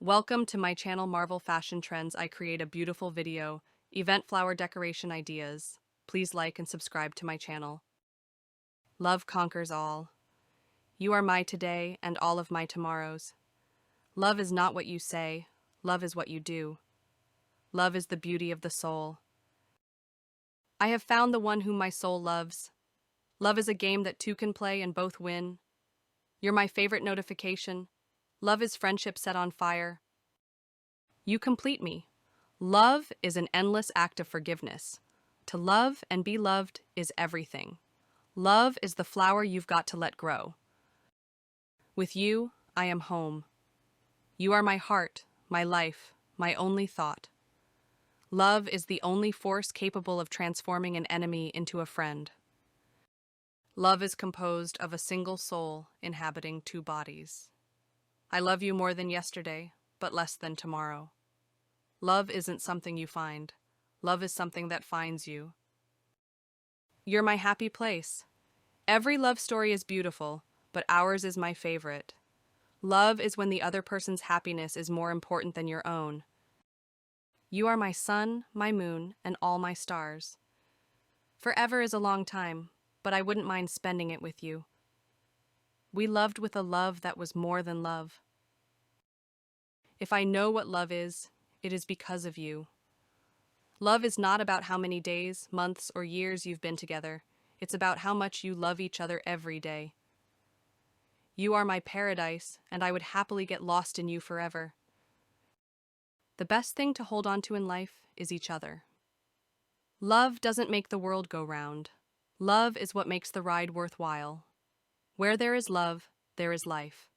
Welcome to my channel Marvel Fashion Trends. I create a beautiful video, event flower decoration ideas. Please like and subscribe to my channel. Love conquers all. You are my today and all of my tomorrows. Love is not what you say, love is what you do. Love is the beauty of the soul. I have found the one whom my soul loves. Love is a game that two can play and both win. You're my favorite notification. Love is friendship set on fire. You complete me. Love is an endless act of forgiveness. To love and be loved is everything. Love is the flower you've got to let grow. With you, I am home. You are my heart, my life, my only thought. Love is the only force capable of transforming an enemy into a friend. Love is composed of a single soul inhabiting two bodies. I love you more than yesterday, but less than tomorrow. Love isn't something you find. Love is something that finds you. You're my happy place. Every love story is beautiful, but ours is my favorite. Love is when the other person's happiness is more important than your own. You are my sun, my moon, and all my stars. Forever is a long time, but I wouldn't mind spending it with you. We loved with a love that was more than love. If I know what love is, it is because of you. Love is not about how many days, months, or years you've been together. It's about how much you love each other every day. You are my paradise, and I would happily get lost in you forever. The best thing to hold on to in life is each other. Love doesn't make the world go round. Love is what makes the ride worthwhile. Where there is love, there is life.